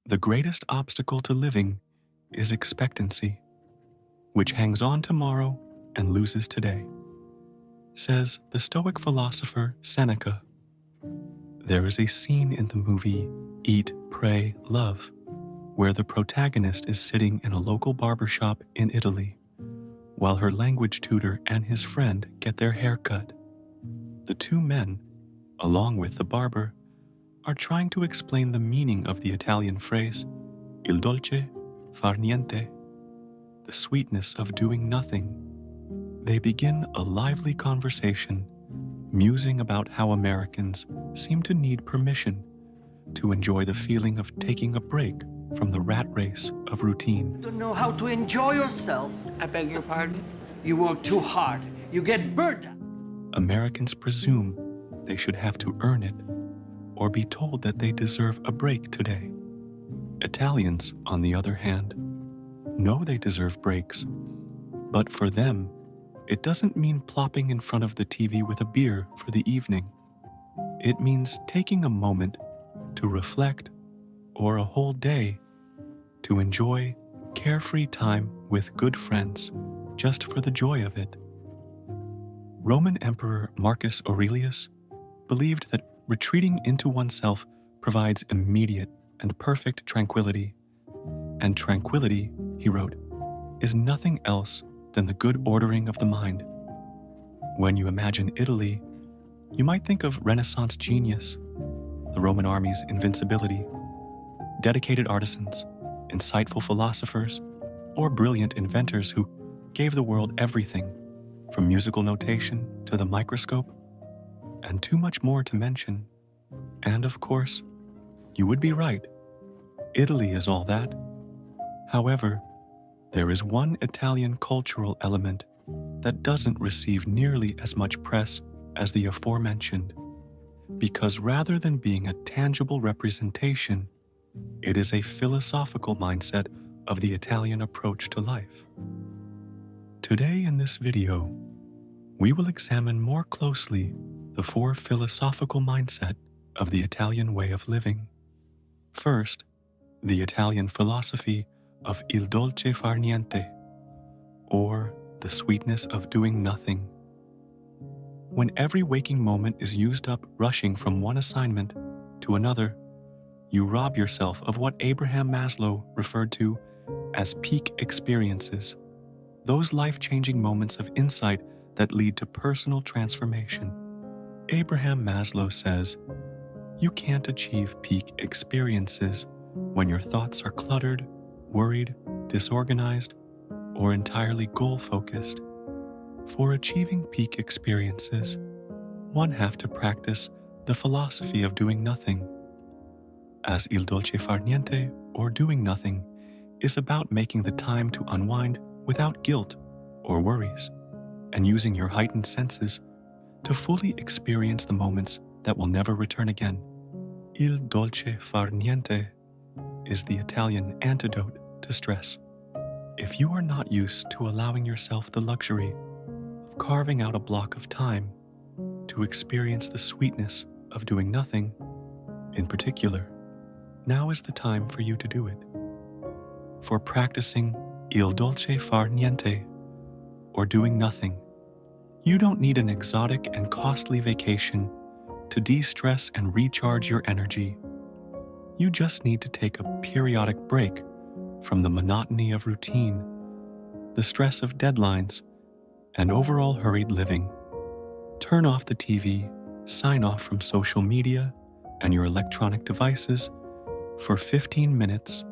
The greatest obstacle to living is expectancy, which hangs on tomorrow and loses today, says the Stoic philosopher Seneca. There is a scene in the movie Eat, Pray, Love, where the protagonist is sitting in a local barbershop in Italy, while her language tutor and his friend get their hair cut. The two men, along with the barber, are trying to explain the meaning of the Italian phrase, il dolce far niente, the sweetness of doing nothing. They begin a lively conversation, musing about how Americans seem to need permission to enjoy the feeling of taking a break from the rat race of routine. Don't know how to enjoy yourself. I beg your pardon? You work too hard. You get burnt out. Americans presume they should have to earn it or be told that they deserve a break today. Italians, on the other hand, know they deserve breaks, but for them, it doesn't mean plopping in front of the TV with a beer for the evening. It means taking a moment to reflect, or a whole day to enjoy carefree time with good friends just for the joy of it. Roman Emperor Marcus Aurelius believed that retreating into oneself provides immediate and perfect tranquility. And tranquility, he wrote, is nothing else than the good ordering of the mind. When you imagine Italy, you might think of Renaissance genius, the Roman army's invincibility, dedicated artisans, insightful philosophers, or brilliant inventors who gave the world everything, from musical notation to the microscope, and too much more to mention. And of course, you would be right. Italy is all that. However, there is one Italian cultural element that doesn't receive nearly as much press as the aforementioned, because rather than being a tangible representation, it is a philosophical mindset of the Italian approach to life. Today in this video, we will examine more closely the four philosophical mindset of the Italian way of living. First, the Italian philosophy of il dolce far niente, or the sweetness of doing nothing. When every waking moment is used up rushing from one assignment to another, you rob yourself of what Abraham Maslow referred to as peak experiences, those life-changing moments of insight that lead to personal transformation. Abraham Maslow says, you can't achieve peak experiences when your thoughts are cluttered, worried, disorganized, or entirely goal-focused. For achieving peak experiences, one have to practice the philosophy of doing nothing. As il dolce far niente, or doing nothing, is about making the time to unwind without guilt or worries, and using your heightened senses to fully experience the moments that will never return again. Il dolce far niente is the Italian antidote to stress. If you are not used to allowing yourself the luxury of carving out a block of time to experience the sweetness of doing nothing, in particular, now is the time for you to do it. For practicing il dolce far niente, or doing nothing, you don't need an exotic and costly vacation to de-stress and recharge your energy. You just need to take a periodic break from the monotony of routine, the stress of deadlines, and overall hurried living. Turn off the TV, sign off from social media and your electronic devices for 15 minutes.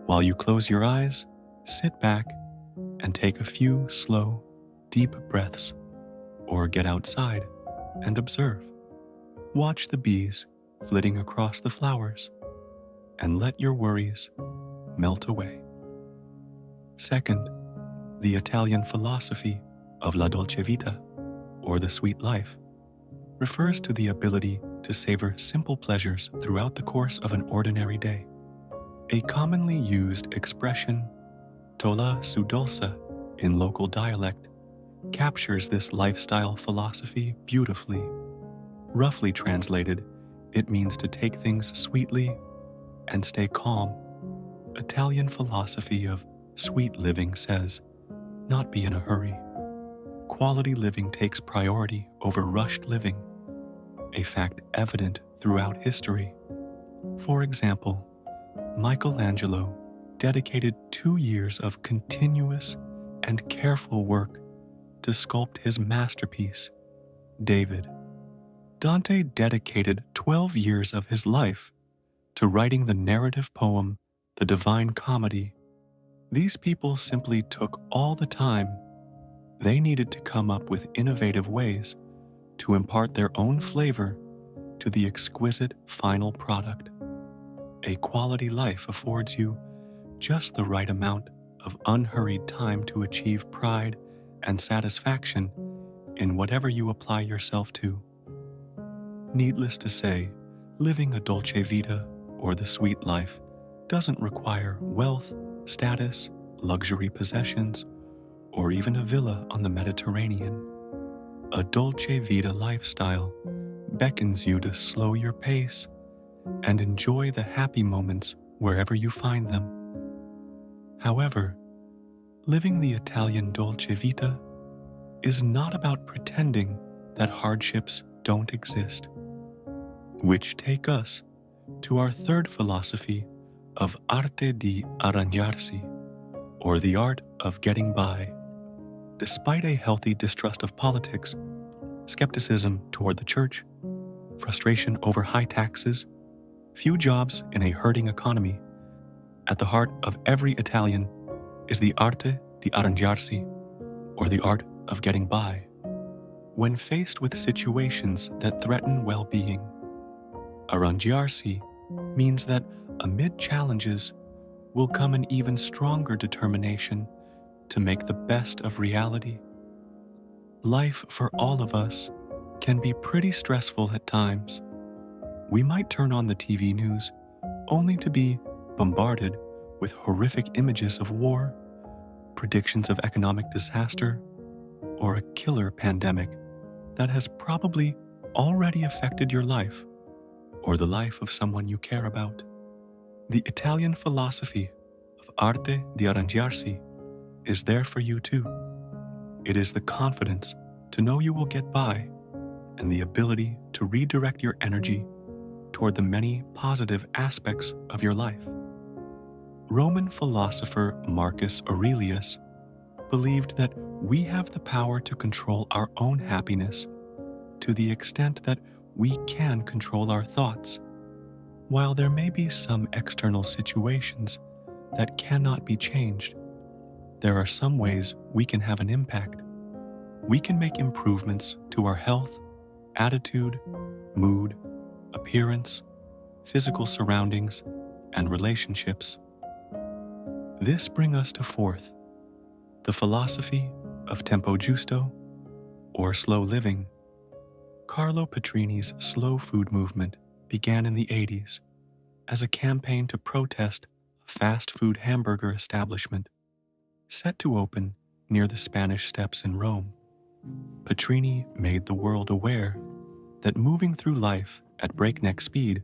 While you close your eyes, sit back, and take a few slow, deep breaths, or get outside and observe. Watch the bees flitting across the flowers, and let your worries melt away. Second, the Italian philosophy of la dolce vita, or the sweet life, refers to the ability to savor simple pleasures throughout the course of an ordinary day. A commonly used expression, tola su dolce, in local dialect, captures this lifestyle philosophy beautifully. Roughly translated, it means to take things sweetly and stay calm Italian philosophy of sweet living says, not be in a hurry. Quality living takes priority over rushed living, a fact evident throughout history. For example, Michelangelo dedicated 2 years of continuous and careful work to sculpt his masterpiece, David. Dante dedicated 12 years of his life to writing the narrative poem, The Divine Comedy. These people simply took all the time they needed to come up with innovative ways to impart their own flavor to the exquisite final product. A quality life affords you just the right amount of unhurried time to achieve pride and satisfaction in whatever you apply yourself to. Needless to say, living a Dolce Vita, or the sweet life, doesn't require wealth, status, luxury possessions, or even a villa on the Mediterranean. A Dolce Vita lifestyle beckons you to slow your pace and enjoy the happy moments wherever you find them. However, living the Italian Dolce Vita is not about pretending that hardships don't exist, which take us to our third philosophy of Arte di Arrangiarsi, or the art of getting by. Despite a healthy distrust of politics, skepticism toward the church, frustration over high taxes, few jobs in a hurting economy, at the heart of every Italian is the Arte di Arrangiarsi, or the art of getting by. When faced with situations that threaten well-being, Arrangiarsi means that amid challenges will come an even stronger determination to make the best of reality. Life for all of us can be pretty stressful at times. We might turn on the TV news only to be bombarded with horrific images of war, predictions of economic disaster, or a killer pandemic that has probably already affected your life or the life of someone you care about. The Italian philosophy of Arte di Arrangiarsi is there for you too. It is the confidence to know you will get by and the ability to redirect your energy toward the many positive aspects of your life. Roman philosopher Marcus Aurelius believed that we have the power to control our own happiness to the extent that we can control our thoughts. While there may be some external situations that cannot be changed, there are some ways we can have an impact. We can make improvements to our health, attitude, mood, appearance, physical surroundings, and relationships. This brings us to fourth, the philosophy of tempo giusto, or slow living. Carlo Petrini's slow food movement began in the 80s as a campaign to protest a fast food hamburger establishment set to open near the Spanish Steps in Rome. Petrini made the world aware that moving through life at breakneck speed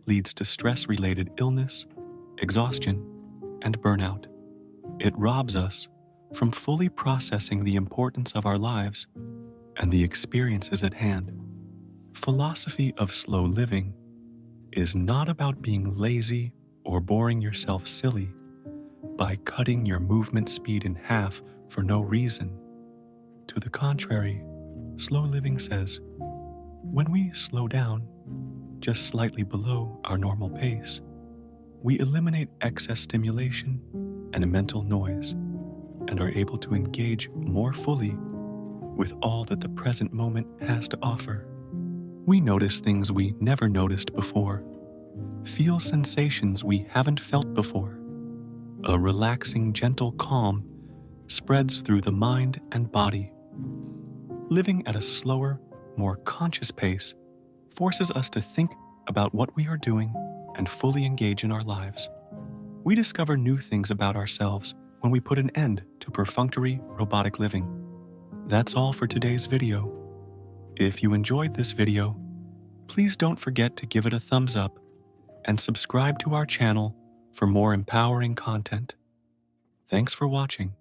leads to stress-related illness, exhaustion, and burnout. It robs us from fully processing the importance of our lives and the experiences at hand. Philosophy of slow living is not about being lazy or boring yourself silly by cutting your movement speed in half for no reason. To the contrary, slow living says, when we slow down just slightly below our normal pace, we eliminate excess stimulation and mental noise and are able to engage more fully with all that the present moment has to offer. We notice things we never noticed before, feel sensations we haven't felt before. A relaxing, gentle calm spreads through the mind and body. Living at a slower, more conscious pace forces us to think about what we are doing and fully engage in our lives. We discover new things about ourselves when we put an end to perfunctory, robotic living. That's all for today's video. If you enjoyed this video, please don't forget to give it a thumbs up and subscribe to our channel for more empowering content. Thanks for watching.